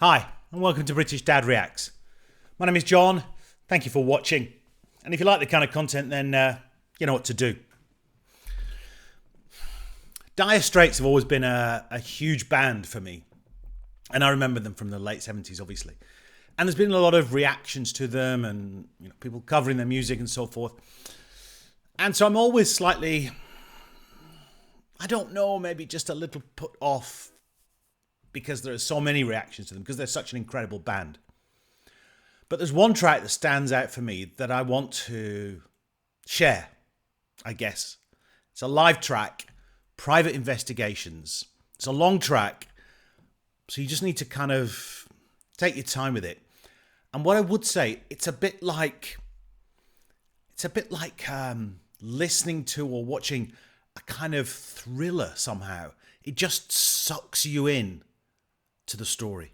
Hi, and welcome to British Dad Reacts. My name is John. Thank you for watching. And if you like the kind of content, then you know what to do. Dire Straits have always been a huge band for me. And I remember them from the late 70s, obviously. And there's been a lot of reactions to them and people covering their music and so forth. And so I'm always slightly, I don't know, maybe just a little put off because there are so many reactions to them, because they're such an incredible band. But there's one track that stands out for me that I want to share, I guess. It's a live track, Private Investigations. It's a long track, so you just need to kind of take your time with it. And what I would say, it's a bit like listening to or watching a kind of thriller somehow. It just sucks you in to the story.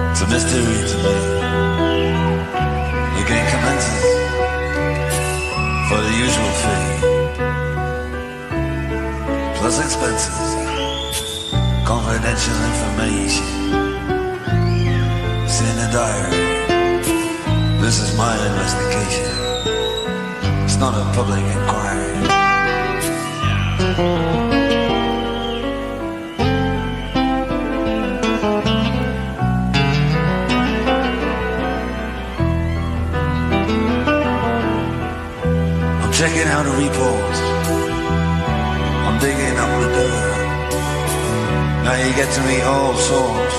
It's a mystery today. The game commences for the usual fee, plus expenses, confidential information. It's in a diary. This is my investigation. It's not a public inquiry. Checking out a report, I'm digging up the dirt. Now you get to meet all sorts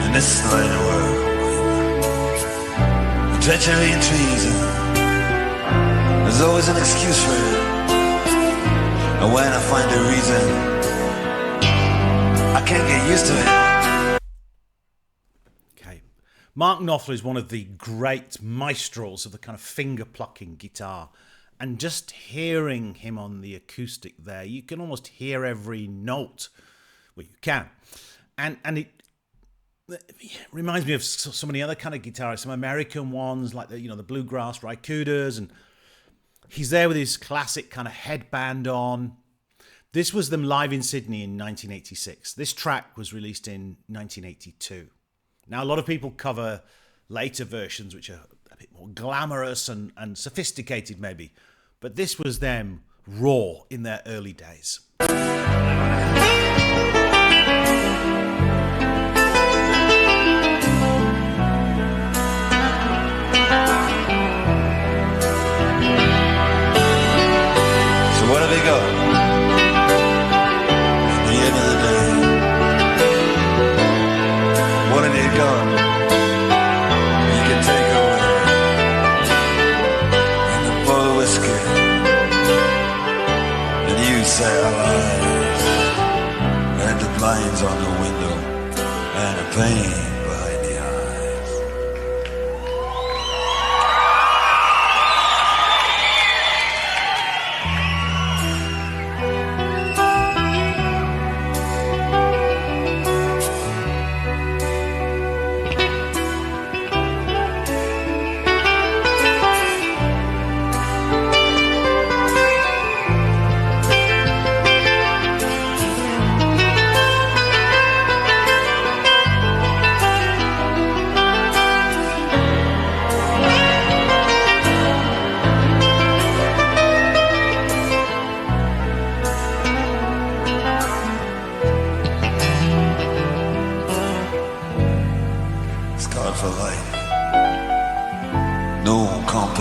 in this line of work. The treachery and treason, there's always an excuse for it. And when I find a reason, I can't get used to it. Okay, Mark Knopfler is one of the great maestros of the kind of finger-plucking guitar. And just hearing him on the acoustic there, you can almost hear every note. Well, you can. And it reminds me of so many other kind of guitarists, some American ones like the bluegrass Rykudas, and he's there with his classic kind of headband on. This was them live in Sydney in 1986. This track was released in 1982. Now, a lot of people cover later versions, which are a bit more glamorous and sophisticated maybe, but this was them raw in their early days. So what have they got? At the end of the day, what have they got? You can take away in the bowl of whiskey, and you say our lies, and the blinds on the window, and a pain behind the eyes.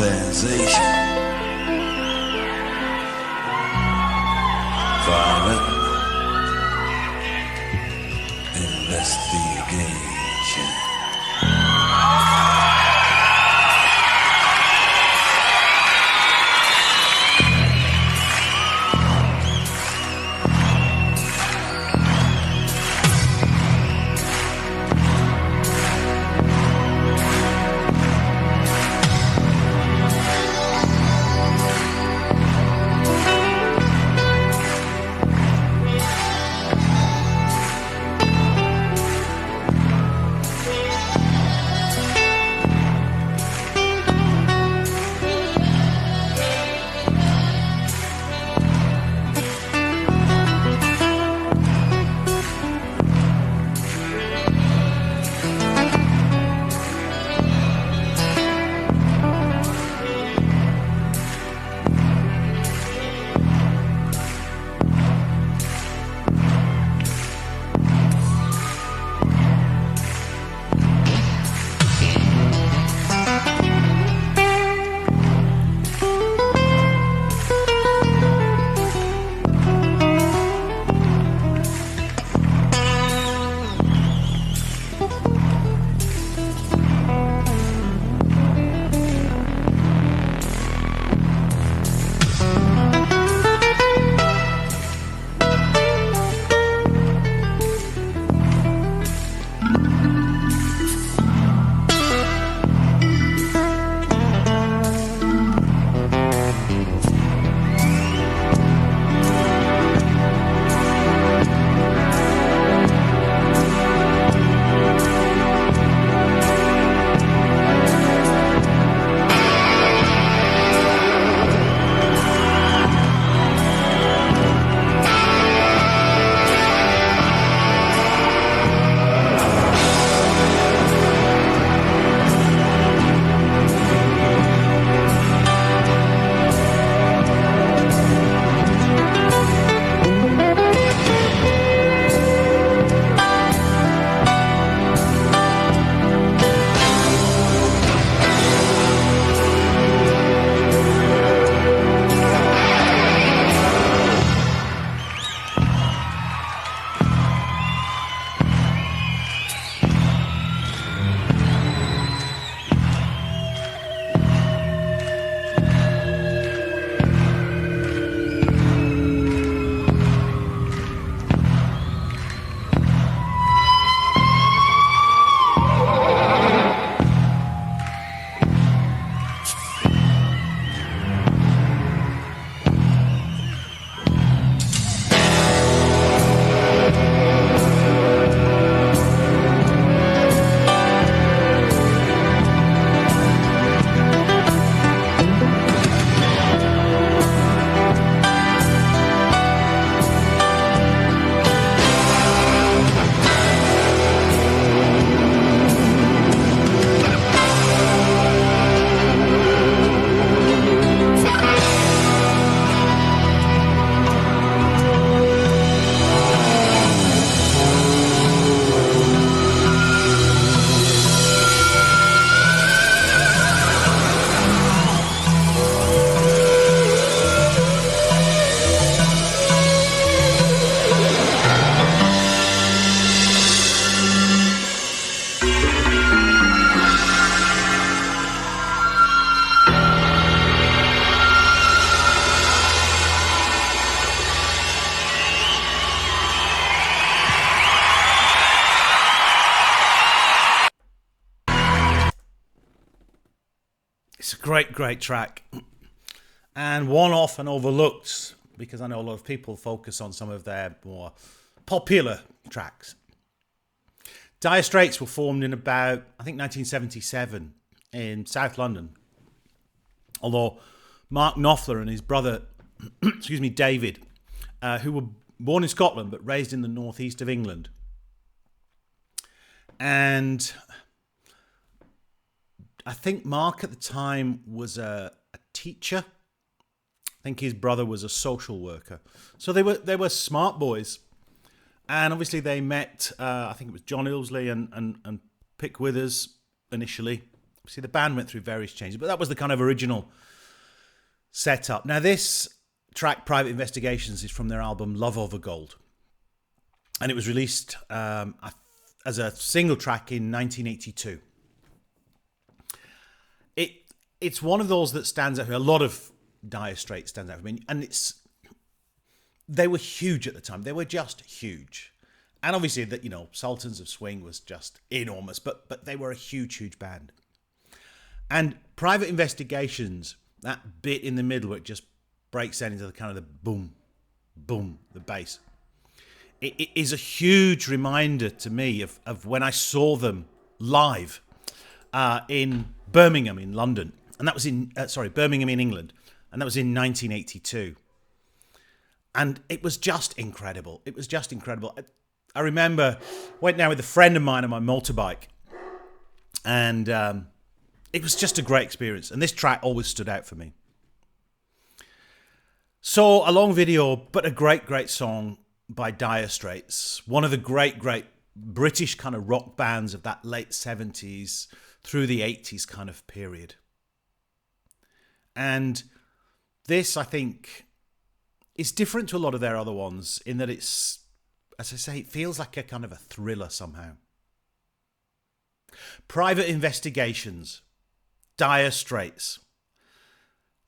compensation. Private investigation. It's a great track, and one often overlooked because I know a lot of people focus on some of their more popular tracks. Dire Straits were formed in about, I think, 1977 in South London. Although Mark Knopfler and his brother, David, who were born in Scotland but raised in the northeast of England. And I think Mark at the time was a teacher. I think his brother was a social worker. So they were smart boys. And obviously they met, I think it was John Illsley and Pick Withers initially See, the band went through various changes, but that was the kind of original setup. Now, this track, Private Investigations, is from their album Love Over Gold. And it was released as a single track in 1982. It's one of those that stands out for me. A lot of Dire Straits stands out for me. And they were huge at the time. They were just huge. And obviously, that, you know, Sultans of Swing was just enormous, but they were a huge, huge band. And Private Investigations, that bit in the middle where it just breaks down into the kind of the boom, boom, the bass. It is a huge reminder to me of when I saw them live in Birmingham in London. And that was Birmingham in England. And that was in 1982. And it was just incredible. It was just incredible. I remember went down with a friend of mine on my motorbike. And it was just a great experience. And this track always stood out for me. So a long video, but a great, great song by Dire Straits. One of the great, great British kind of rock bands of that late 70s through the 80s kind of period. And this, I think, is different to a lot of their other ones in that it's, as I say, it feels like a kind of a thriller somehow. Private Investigations, Dire Straits,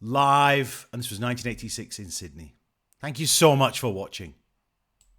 live, and this was 1986 in Sydney. Thank you so much for watching.